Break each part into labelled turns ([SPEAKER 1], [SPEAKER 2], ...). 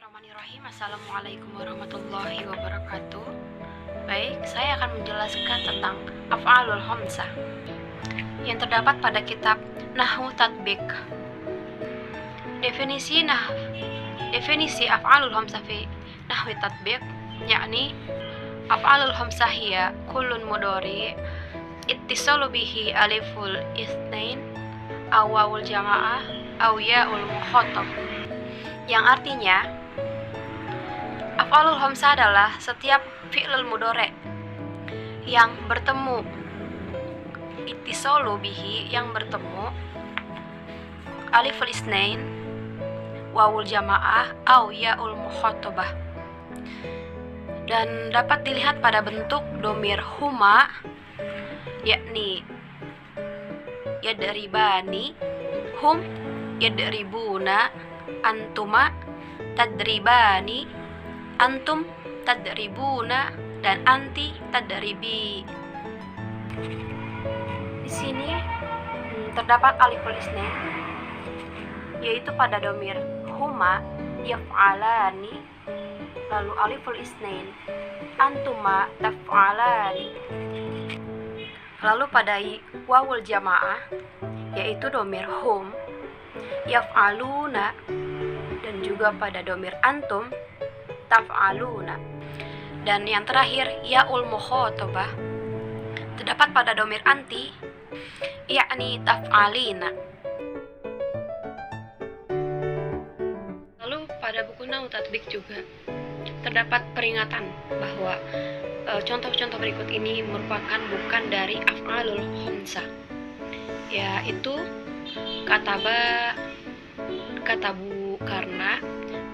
[SPEAKER 1] Bismillahirrahmanirrahim. Assalamualaikum warahmatullahi wabarakatuh. Baik, saya akan menjelaskan tentang af'alul khamsah yang terdapat pada kitab Nahwu Tatbik. Definisi af'alul khamsah fi Nahwi Tatbik, yakni af'alul khamsah hiya kullun mudhari ittisalu bihi aliful itsnain aw wawul jamaah aw ya'ul mukhatab, yang artinya af'alul khamsah adalah setiap fi'lul mudhari yang bertemu ittisalu bihi, yang bertemu aliful itsnain, wawul jamaah, au ya'ul mukhatabah, dan dapat dilihat pada bentuk domir huma, yakni yadribani, hum yadribuna, antuma tadribani, antum tadribuna, dan anti tadribi. Di sini terdapat aliful itsnain, yaitu pada domir huma yaf'alani, lalu aliful itsnain antuma taf'alani, lalu pada wawul jamaah, yaitu domir hum yaf'aluna, dan juga pada domir antum taf'aluna, dan yang terakhir ya'ul mukhatabah terdapat pada domir anti, yakni taf'alina. Lalu pada buku Nahwu Tatbik juga terdapat peringatan bahwa contoh-contoh berikut ini merupakan bukan dari af'alul khamsah, yaitu kataba, katabu, karena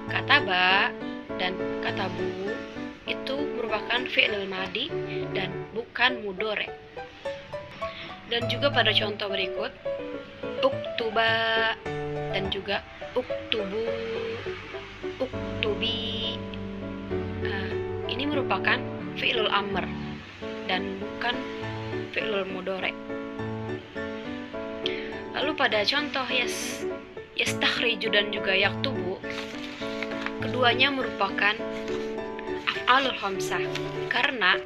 [SPEAKER 1] kataba dan katabu itu merupakan fi'il madi dan bukan mudhari. Dan juga pada contoh berikut uktuba dan juga uktubu, uktubi, ini merupakan fi'ilul amr dan bukan fi'ilul mudhari. Lalu pada contoh yastakhriju dan juga yaktubu, keduanya merupakan af'alul khamsah karena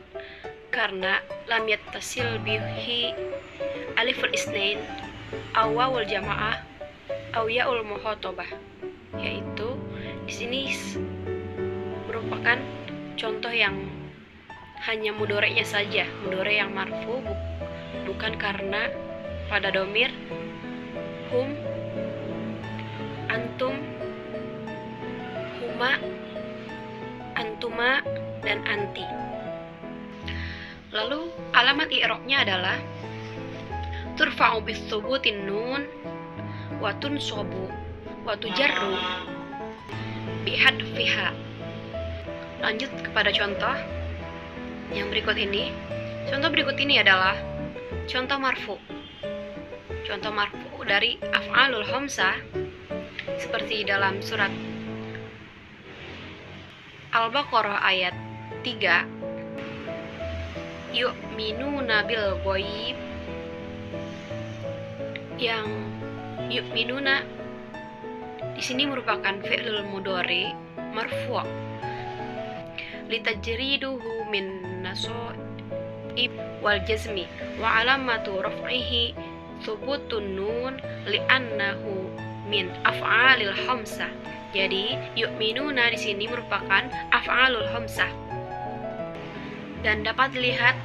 [SPEAKER 1] lam yattasil bihi aliful itsnain aw wawul jamaah aw ya'ul mukhatabah, yaitu di sini merupakan contoh yang hanya mudhari'nya saja, mudhari' yang marfu, bukan karena pada domir hum, antum, huma, antuma, dan anti. Lalu alamat i'rabnya adalah turfa'u bis-subutin nun wa tunsabu wa tujarru bi hadfiha. Lanjut kepada contoh yang berikut ini. Contoh berikut ini adalah contoh marfu. Contoh marfu dari af'alul khamsah seperti dalam surat Al-Baqarah ayat 3, yu'minuna bil ghaib, yang yu'minuna di sini merupakan fi'lul mudhari marfu' litajriduhu min nasab wal jazmi wa alamatu raf'ihi thubutun nun li'annahu min af'alil khamsah. Jadi yu'minuna di sini merupakan af'alul khamsah. Dan dapat dilihat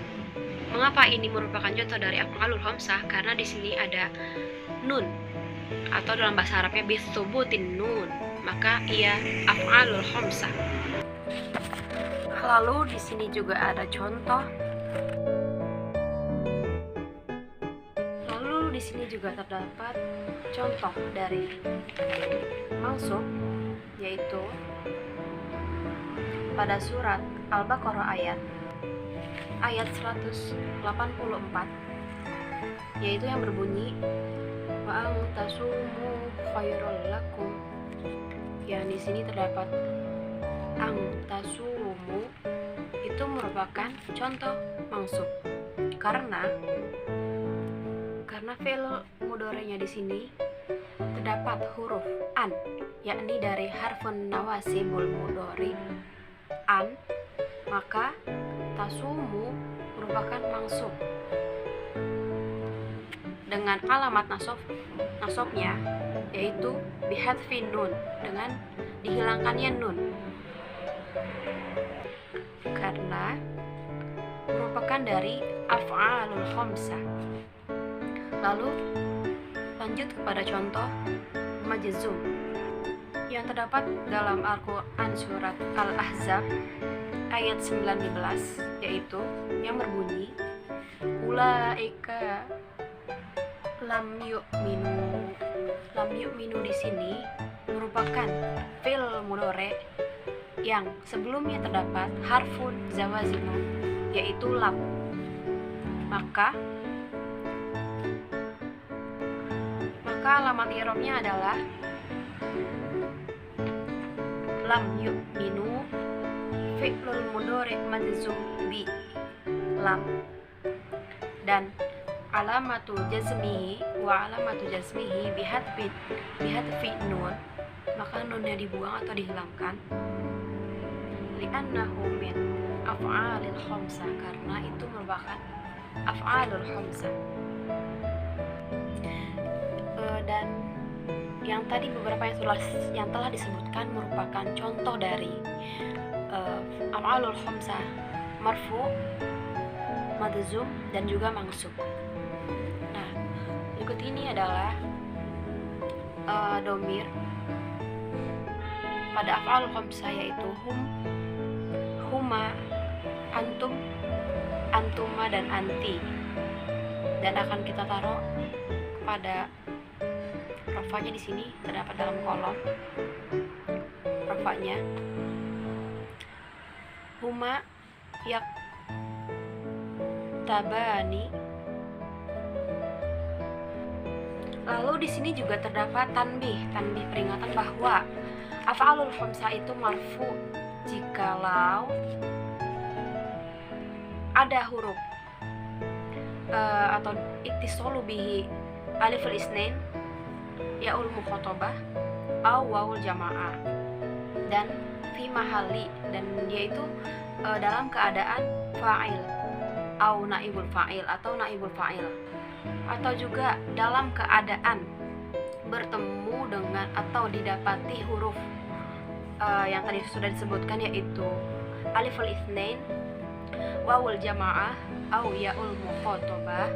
[SPEAKER 1] mengapa ini merupakan contoh dari af'alul khamsah, karena di sini ada nun, atau dalam bahasa Arabnya bithubutin nun, maka ia af'alul khamsah. Lalu di sini juga ada contoh. Lalu di sini juga terdapat contoh dari mansub, yaitu pada surat Al-Baqarah ayat 184, yaitu yang berbunyi wa antasumu khairul lakum. Yang di sini terdapat antasumu itu merupakan contoh mansub karena fi'il mudhari'nya di sini terdapat huruf an yakni dari harfun nawasibul mudhari an, maka tasumu merupakan mansub dengan alamat nasabnya yaitu bihadfin nun, dengan dihilangkannya nun, karena merupakan dari af'alul khamsah. Lalu lanjut kepada contoh majzum yang terdapat dalam Al-Quran surat Al-Ahzab ayat 19, yaitu yang berbunyi ulaika lam yu'minu. Lam yu'minu di sini merupakan fi'il mudhari yang sebelumnya terdapat harfun zawazimun, yaitu lam. Maka alamat i'rabnya adalah lam yu'minu fi'lul mudhari majzum bi lam, dan alamatu jazmihi bihadfi nun, maka nunnya dibuang atau dihilangkan, li'annahu min af'alil khamsah, karena itu merupakan af'alul khamsah. Dan yang tadi beberapa yang telah disebutkan merupakan contoh dari af'alul khamsah, marfu, madzum, dan juga mansub. Nah, berikut ini adalah domir pada af'alul khamsah, yaitu hum, huma, antum, antuma, dan anti, dan akan kita taruh pada rafanya. Di sini terdapat dalam kolom rafanya huma yak tabani. Lalu di sini juga terdapat tanbih peringatan bahwa af'alul khamsah itu marfu jikalau ada huruf atau ittisolu bihi aliful isnain, yaul mukhatabah, aw wawul jamaah, dan fi mahali, dan dia itu dalam keadaan fa'il, aw naibul fa'il atau naibul fa'il, atau juga dalam keadaan bertemu dengan atau didapati huruf yang tadi sudah disebutkan, yaitu aliful isnain, wawul jamaah, aw yaul mukhatabah.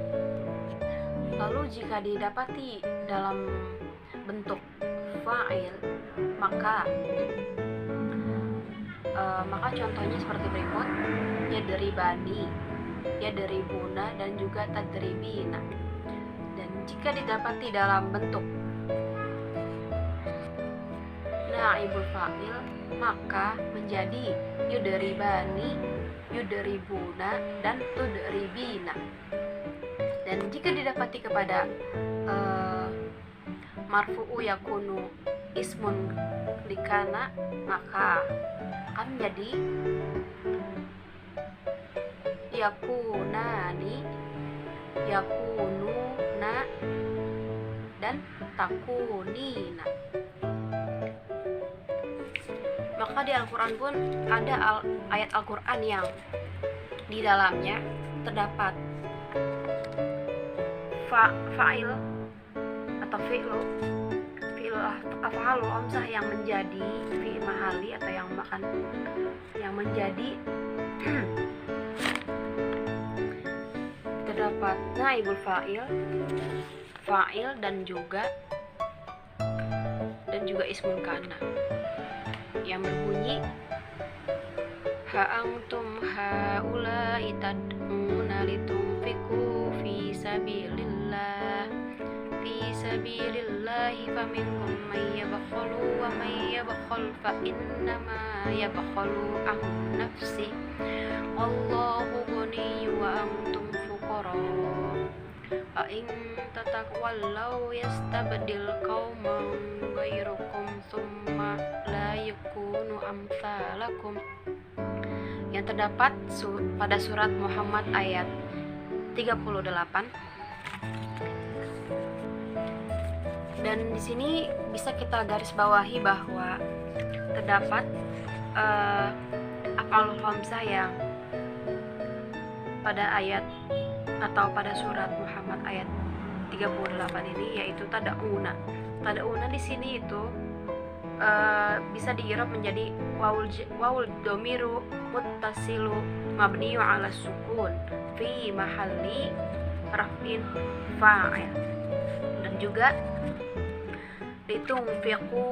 [SPEAKER 1] Lalu jika didapati dalam bentuk fa'il, maka contohnya seperti berikut: yadribani, yadribuna, dan juga tadribina. Dan jika didapati dalam bentuk naibul fa'il, maka menjadi yudribani, yudribuna, dan tudribina. Dan jika didapati kepada marfu'u yakunu ismun likana, maka akan menjadi yakunani, yakununa, dan takunina. Maka di Al-Quran pun ada ayat Al-Quran yang di dalamnya terdapat fa'il atau fi'lu af'alul khamsah yang menjadi fi mahali atau yang menjadi terdapat naibul fa'il dan juga ismun kana yang berbunyi ha antum haula'i tad'una litunfiqu fi sabilillahi faminkum may yabkhalu wa may yabkhal fa innama yabkhalu an nafsi wallahu ghaniyyu wa antum fuqara fa in tatawallau yastabdil qauman ghayrakum thumma la yakunu amsalakum, yang terdapat pada surat Muhammad ayat 38. Dan di sini bisa kita garis bawahi bahwa terdapat af'alul khamsah yang pada ayat atau pada surat Muhammad ayat 38 ini, yaitu tada'una. Tada'una di sini itu bisa diirab menjadi wawul domiru muttasilu mabniyu ala sukun fi mahalli raf'in fa'il. Dan juga ditunfiqu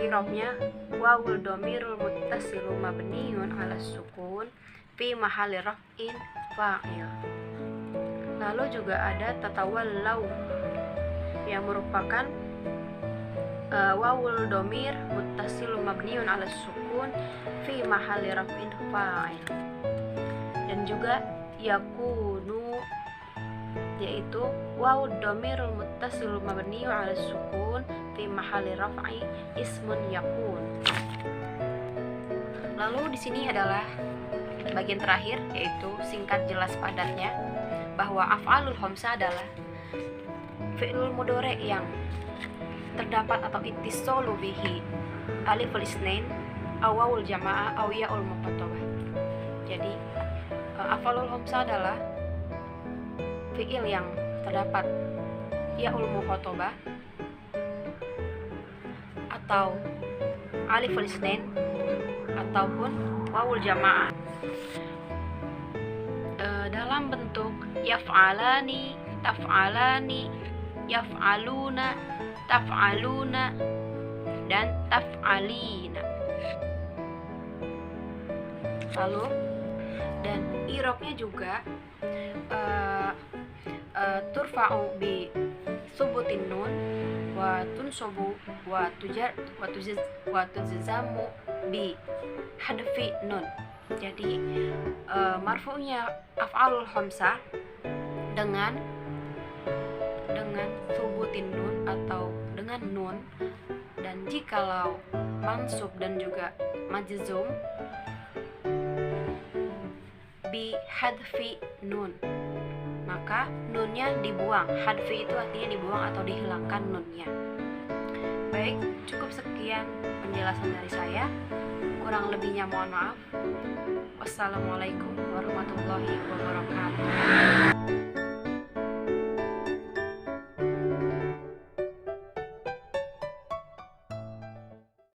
[SPEAKER 1] irabnya wawul domirul muttasilu mabniyun ala sukun fi mahalli raf'in fa'il. Lalu juga ada tatawallau yang merupakan wawul domir muttasilu mabniun ala sukun fi mahalli raf'in fa'il. Dan juga yakunu, yaitu wawul domirul muttasilu mabniun ala sukun fi mahalli raf'i ismun yakun. Lalu di sini adalah bagian terakhir, yaitu singkat jelas padatnya, bahwa af'alul khamsah adalah fi'lul mudhari' yang terdapat atau ittisalu bihi aliful isnain aw wawul jamaah aw ya'ul muqatabah. Jadi af'alul khamsah adalah fi'il yang terdapat ya'ul muqatabah atau aliful isnain ataupun wawul jamaah dalam bentuk yaf'alani, taf'alani, yaf'aluna, taf'aluna, dan taf'alina. Lalu dan i'rabnya juga turfa'u bi subutin nun wa tunsabu wa tujzamu bi hadfi nun. Jadi marfu'nya af'alul khamsah dengan subutin nun atau dengan nun, dan jikalau mansub dan juga majzum bi hadfi nun, maka nunnya dibuang. Hadfi itu artinya dibuang atau dihilangkan nunnya. Baik, cukup sekian penjelasan dari saya. Kurang lebihnya mohon maaf. Wassalamualaikum warahmatullahi wabarakatuh.